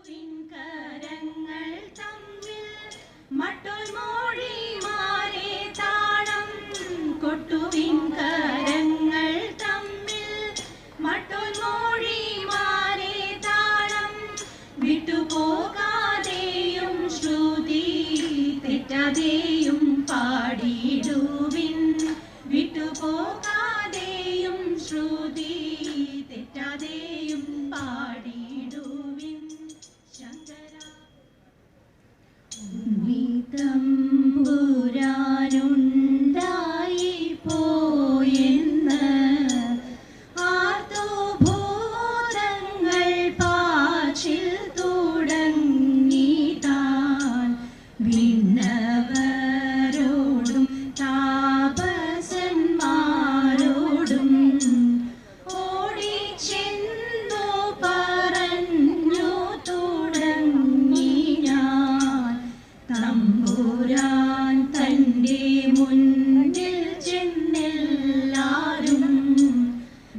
കരങ്ങൾ തമ്മിൽ മട്ടൊൽ മൊഴി മാറി താളം കൊട്ടുവിൻ കരങ്ങൾ തമ്മിൽ മട്ടൊൽ മൊഴി മാറി താളം വിട്ടുപോകാതെയും ശ്രുതി തെറ്റാതെയും പാടിടുവിൻ വിട്ടുപോകാതെയും ശ്രുതി തെറ്റാതെയും പാടിടുവിൻ ശങ്കര തമ്പുരാനുണ്ടായി പോയെന്ന് ആർത്തഭൂതങ്ങൾ പാച്ചിൽ തുടങ്ങി താൻ വിണ്ണവരോടും താപസന്മാരോടും ഓടിച്ചെന്നു പറഞ്ഞു തുടങ്ങി ഞാൻ തമ്പുരാൻ തൻ്റെ മുന്നിൽ ചെന്നെല്ലാരും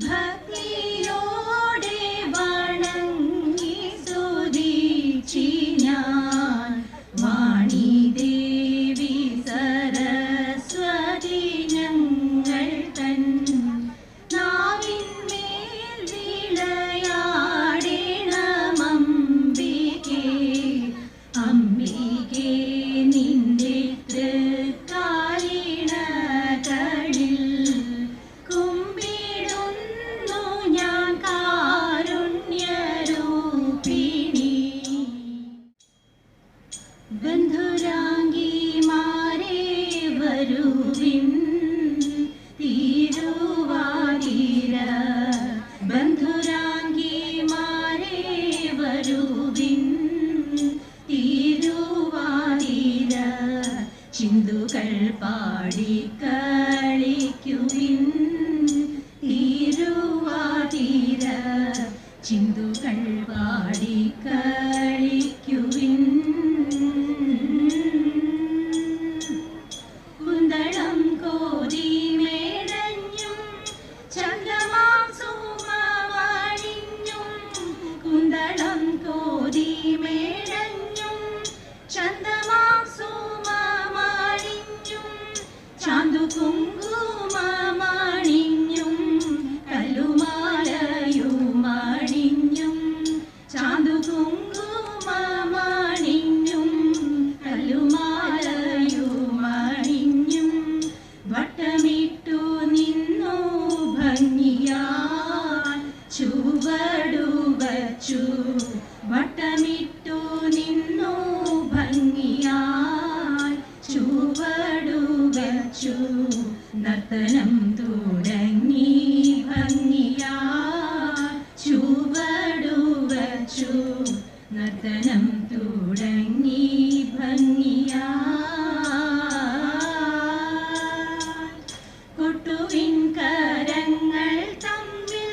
ഭക്തിയോടെ വണങ്ങി സ്തുതിച്ചി ഞാൻ വാണി ദേവി സരസ്വതി ഞങ്ങൾ തൻ നാവിന്മേൽ വിളയാടേണമംബികേ അംബികേ നിന്റെ തൃക്കാലിണകളിൽ കുമ്പിടുന്നു ഞാൻ കാരുണ്യരൂപിണി ബന്ധുരാംഗിമാരെ വരുവിൻ തിരുവാതിര ബന്ധുരാംഗിമാരെ വരുവിൻ തിരുവാതിര ചിന്തുകൾ പാടിക്കളിക്കുവിൻ തിരുവാതിര ചിന്തുകൾ പാടിക്കളിക്കുവിൻ കുന്തളം കോതി മേടഞ്ഞും ചന്ദ്രമാം സുമമണിഞ്ഞും കുന്തളം കോതി മേടഞ്ഞും ചന്ദ്രമാം സുമമണിഞ്ഞും ചാന്തു കുങ്കുമമണിഞ്ഞും കല്ലുമാലയുമണിഞ്ഞും ചാന്തു കുങ്കുമമണിഞ്ഞും കല്ലുമാലയുമണിഞ്ഞും വട്ടമിട്ടു നിന്നു ഭംഗിയാൽ ചുവടു വച്ചു വട്ടമിട്ടു നിന്നു ഭംഗിയാൽ ചുവടു വച്ചു നർത്തനം തുടങ്ങി ഭംഗിയാൽ ചുവടു വച്ചു നർത്തനം തുടങ്ങി ഭംഗിയാൽ കൊട്ടുവിൻ കരങ്ങൾ തമ്മിൽ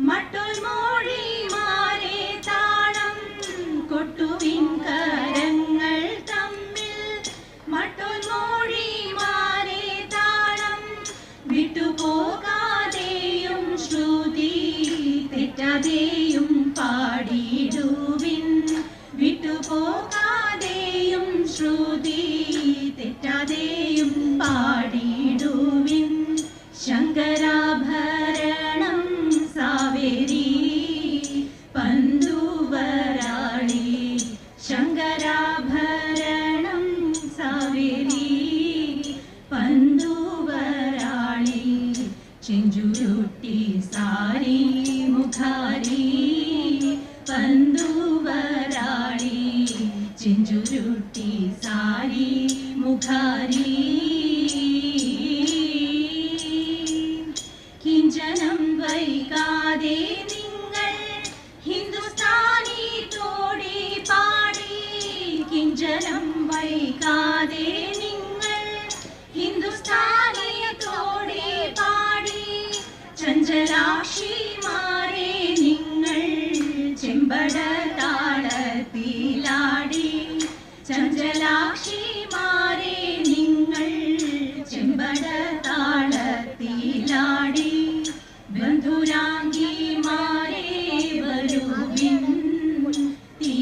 മട്ടൊൽ മൊഴി മാറി താളം കൊട്ടുവിൻ കരങ്ങൾ തമ്മിൽ മട്ടൊൽ മൊഴി മാറി താളം വിട്ടുപോകാതെയും ശ്രുതി തെറ്റാതെയും പാടിടുവിൻ വിട്ടുപോകാതെയും ശ്രുതി തെറ്റാതെയും പാടിടുവിൻ ശങ്കരാഭരണം സാവേരി പന്തുവരാളി ശങ്കരാഭരണം സാവേരി പന്തുവരാളി ചെഞ്ചുരുട്ടി സാരി മുഖാരി പന്തുവരാളി ചെഞ്ചുരുട്ടി സാരി മുഖാരി കിഞ്ചനം വൈകാതെ നിങ്ങൾ ഹിന്ദുസ്ഥാനി തോടി പാടി കിഞ്ചനം വൈകാതെ നിങ്ങൾ ഹിന്ദുസ്ഥാനി തോടി പാടി ചഞ്ചലാക്ഷിമാരെ നിങ്ങൾ ചെമ്പട താളത്തിലാടി ചഞ്ചലാക്ഷിമാരെ നിങ്ങൾ ചെമ്പട താളത്തിലാടി ബന്ധുരാംഗിമാരെ വരുവിൻ തീ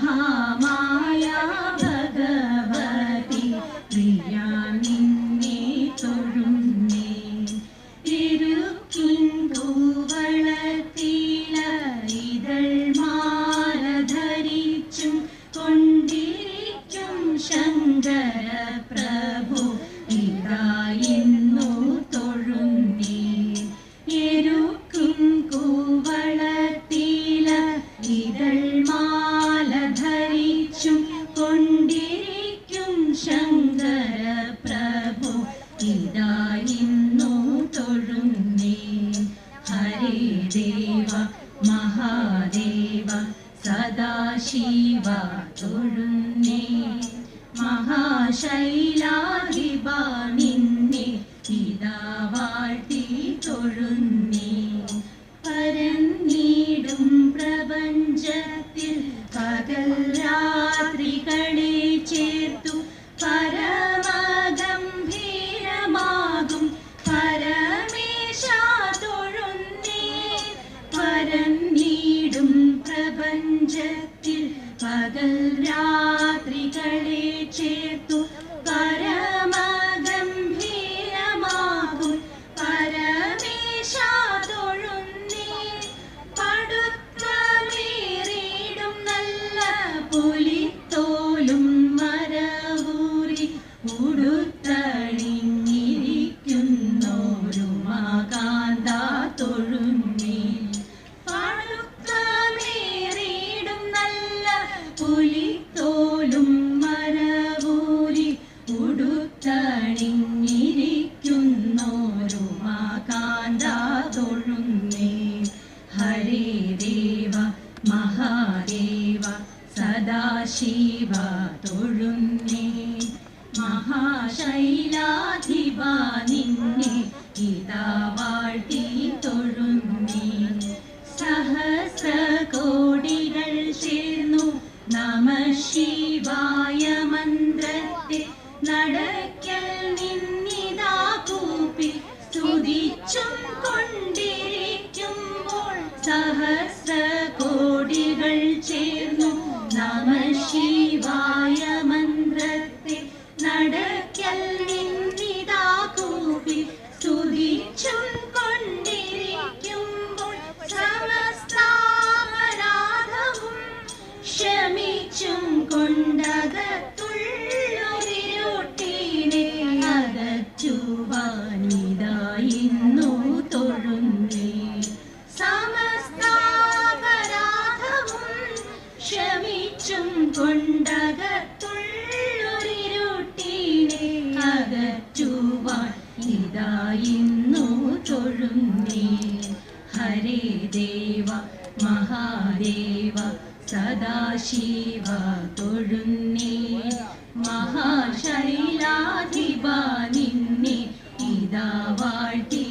മഹാമായ ഭഗവതി പ്രിയ നിന്നെ തൊഴുന്നേ ഇരുക്കിൻ കൂവളത്തില ഇതൾ മാല ധരിച്ചും കൊണ്ടിരിക്കും ശങ്കര പ്രഭു ഇതായിരുന്നു തൊഴുന്നേ എരുക്കും കൂവളത്തില ഇതൾ മാല ധരിച്ചും കൊണ്ടിരിക്കും ശങ്കര പ്രഭു ഇതായിരുന്നു തൊഴുന്നേ ഹരേ ദേവ മഹാദേവ സദാശിവ തൊഴുന്നേ മഹാശൈലാധിപ നിന്നെ ഇതാ വാഴ്ത്തി തൊഴുന്നേ പരന്നീടും പ്രപഞ്ചത്തിൽ പകൽ രാത്രികളെ ചേർത്തു പരമഗംഭീരമാകും പരമേശ തൊഴുന്നേ പരന്നീടും പ്രപഞ്ചത്തിൽ പകൽ രാത്രികളെ ചേർത്തു പരമഗംഭീരമാകും പരമേശ തൊഴുന്നേ പടുത്വമേറിയിടും നല്ല പുലിത്തോലും മരവൂരി ഉടുത്തണിഞ്ഞിരിക്കുന്നോരു മകാന്ത തൊഴുന്നേ പടുത്വമേറിയിടും നല്ല പുലിത്തോലും മരവൂരി ഉടുത്തണിഞ്ഞിരിക്കുന്നോരു മകാന്ത തൊഴുന്നേ ഹരേ ദേവ മഹാദേവ സദാശിവ തൊഴുന്നേ മഹാശൈലാധിപ നിന്നെ ഇതാ വാഴ്ത്തി തൊഴുന്നേ സഹസ്രകോടികൾ ചേർന്നു നമ ശിവായ മന്ത്രത്തെ നടക്കൽ നിന്നിതാ കൂപ്പി സ്തുതിച്ചും കൊണ്ടിരിക്കുമ്പോൾ സഹസ്രകോടികൾ ചേർന്നു നമ ശിവായ മന്ത്രത്തെ നടക്കൽ നിന്നിതാ കൂപ്പി സ്തുതിച്ചും കൊണ്ടിരിക്കുമ്പോൾ സമസ്താപരാധവും ക്ഷമിച്ചും കൊണ്ടകത്തുള്ളൊരിരുട്ടിനെ അകറ്റുവാനിതായിരുന്നു തൊഴുന്നേ സമസ്താപരാധവും ക്ഷമിച്ചും കൊണ്ടകത്തുള്ളൊരിരുട്ടിനെ അകറ്റുവാൻ ഇതായിരുന്നു തൊഴുന്നേ ഹരേ ദേവ മഹാദേവ സദാശിവ തൊഴുന്നേ മഹാശൈലാധിപ നിന്നെ ഇതാ വാഴ്ത്തി